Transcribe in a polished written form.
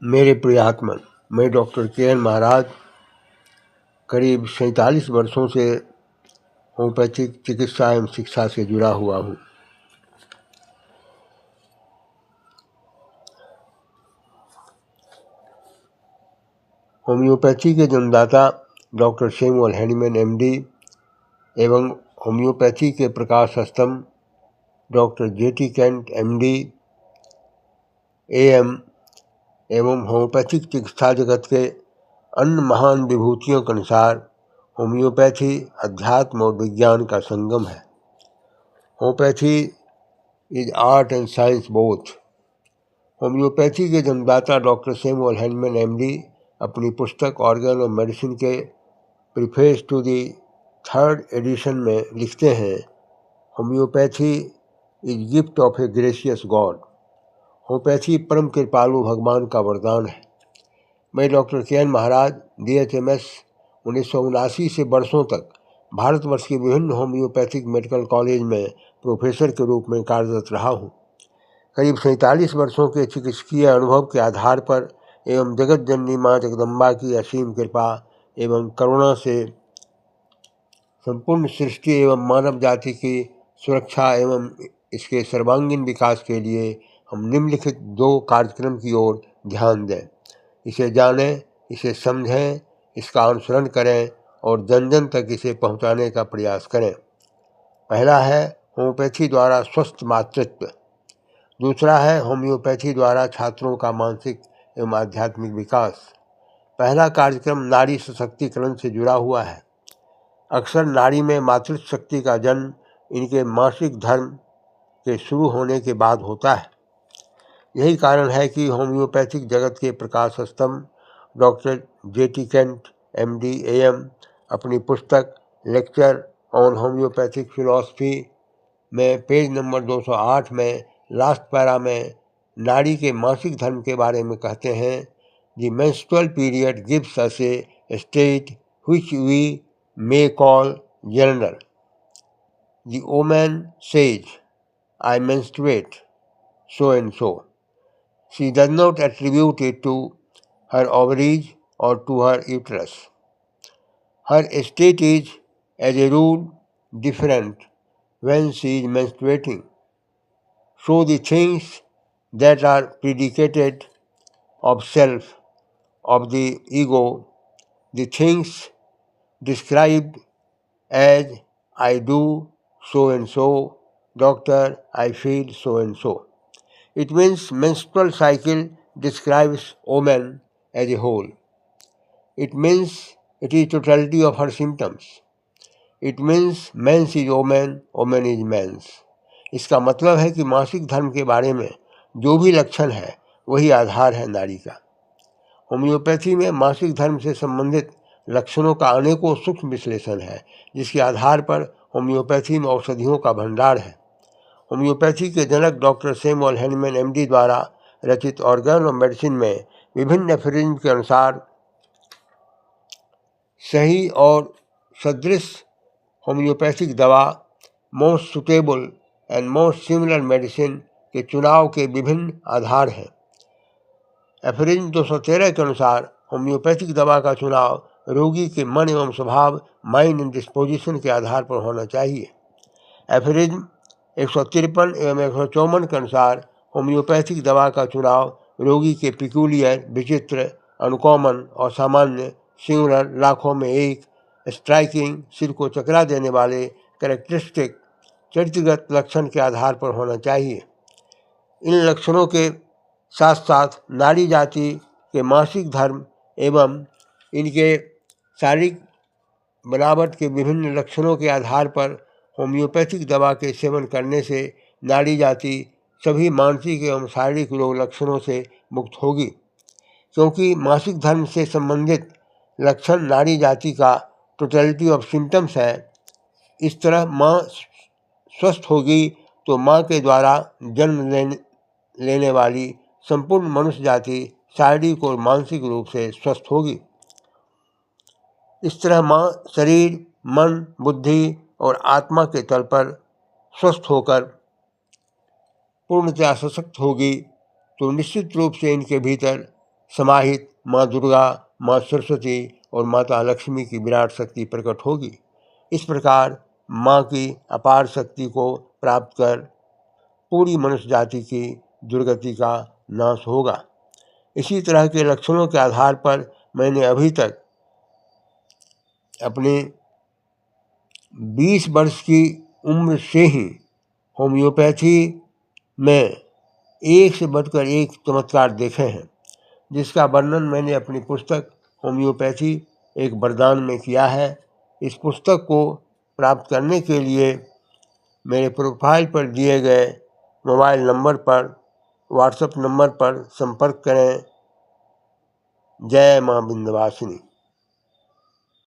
मेरे प्रियात्मन, मैं doctor K. N.. महाराज करीब 47 वर्षों से होम्योपैथिक चिकित्सा एवं शिक्षा से जुड़ा हुआ हूँ। होम्योपैथी के जन्मदाता डॉक्टर सैमुअल हैनीमैन एमडी एवं होम्योपैथी के प्रकाश स्तंभ डॉक्टर जे.टी. केंट एमडी एएम एवं होम्योपैथिक चिकित्सा जगत के अन्य महान विभूतियों के अनुसार होम्योपैथी अध्यात्म और विज्ञान का संगम है। Homeopathy is art and science both. Homeopathy के जन्मदाता डॉक्टर सैमुअल हैनीमैन एमडी अपनी पुस्तक ऑर्गन ऑफ मेडिसिन के preface to the 3rd edition में लिखते हैं, homeopathy is gift of a gracious God. होम्योपैथी परम कृपालु भगवान का वरदान है। मैं डॉक्टर के.एन. महाराज DHMS 1979 से वर्षों तक भारतवर्ष के विभिन्न होम्योपैथिक मेडिकल कॉलेज में प्रोफेसर के रूप में कार्यरत रहा हूँ। करीब 47 वर्षों के चिकित्सकीय अनुभव के आधार पर एवं जगत जननी माँ जगदम्बा की असीम कृपा एवं करुणा से संपूर्ण सृष्टि एवं मानव जाति की सुरक्षा एवं इसके सर्वांगीण विकास के लिए हम निम्नलिखित 2 कार्यक्रम की ओर ध्यान दें। इसे जानें, इसे समझें, इसका अनुसरण करें और जन जन तक इसे पहुंचाने का प्रयास करें। पहला है होम्योपैथी द्वारा स्वस्थ मातृत्व। दूसरा है होम्योपैथी द्वारा छात्रों का मानसिक एवं आध्यात्मिक विकास। पहला कार्यक्रम नारी सशक्तिकरण से जुड़ा हुआ है। अक्सर नारी में मातृत्व शक्ति का जन्म इनके मासिक धर्म के शुरू होने के बाद होता है। यही कारण है कि होम्योपैथिक जगत के प्रकाश स्तंभ डॉक्टर जे.टी. केंट एमडी एएम अपनी पुस्तक लेक्चर ऑन होम्योपैथिक फिलॉसफी में पेज नंबर 208 में लास्ट पैरा में नारी के मासिक धर्म के बारे में कहते हैं, the menstrual period gives us a state which we may call general. The woman says, I menstruate, so and so. She does not attribute it to her ovaries or to her uterus. Her state is, as a rule, different when she is menstruating. So the things that are predicated of self, of the ego, the things described as I do so and so, doctor, I feel so and so. It means menstrual cycle describes woman as a whole. It means it is totality of her symptoms. It means mens is woman, woman is mens. इसका मतलब है कि मासिक धर्म के बारे में जो भी लक्षण है वही आधार है नारी का। होम्योपैथी में मासिक धर्म से संबंधित लक्षणों का अनेकों सूक्ष्म विश्लेषण है, जिसके आधार पर होम्योपैथी में औषधियों का भंडार है। होम्योपैथी के जनक डॉक्टर सैमुअल हैनीमैन एमडी द्वारा रचित ऑर्गन ऑफ मेडिसिन में विभिन्न एफिरिज्म के अनुसार सही और सदृश होम्योपैथिक दवा most suitable and most similar medicine के चुनाव के विभिन्न आधार हैं। एफिरिज्म 213 के अनुसार होम्योपैथिक दवा का चुनाव रोगी के मन एवं स्वभाव माइंड एंड डिस्पोजिशन के आधार पर होना चाहिए। एफिरिज्म 153 एवं 154 के अनुसार होम्योपैथिक दवा का चुनाव रोगी के पिक्यूलियर, विचित्र, अनकॉमन और सामान्य, सिंगुलर, लाखों में एक, स्ट्राइकिंग, सिर को चकरा देने वाले, कैरेक्टरिस्टिक, चरित्रगत लक्षण के आधार पर होना चाहिए। इन लक्षणों के साथ साथ नारी जाति के मासिक धर्म एवं इनके शारीरिक बनावट के विभिन्न लक्षणों के आधार पर होम्योपैथिक दवा के सेवन करने से नारी जाति सभी मानसिक एवं शारीरिक रोग लक्षणों से मुक्त होगी। क्योंकि मासिक धर्म से संबंधित लक्षण नारी जाति का टोटलिटी ऑफ सिम्टम्स है, इस तरह माँ स्वस्थ होगी तो माँ के द्वारा जन्म लेने वाली संपूर्ण मनुष्य जाति शारीरिक और मानसिक रूप से स्वस्थ होगी। इस तरह माँ शरीर, मन, बुद्धि और आत्मा के तल पर स्वस्थ होकर पूर्णतया सशक्त होगी तो निश्चित रूप से इनके भीतर समाहित माँ दुर्गा, माँ सरस्वती और माता लक्ष्मी की विराट शक्ति प्रकट होगी। इस प्रकार माँ की अपार शक्ति को प्राप्त कर पूरी मनुष्य जाति की दुर्गति का नाश होगा। इसी तरह के लक्षणों के आधार पर मैंने अभी तक अपने 20 वर्ष की उम्र से ही होम्योपैथी में एक से बढ़कर एक चमत्कार देखे हैं, जिसका वर्णन मैंने अपनी पुस्तक होम्योपैथी एक वरदान में किया है। इस पुस्तक को प्राप्त करने के लिए मेरे प्रोफाइल पर दिए गए मोबाइल नंबर पर, व्हाट्सएप नंबर पर संपर्क करें। जय माँ विंध्यवासिनी।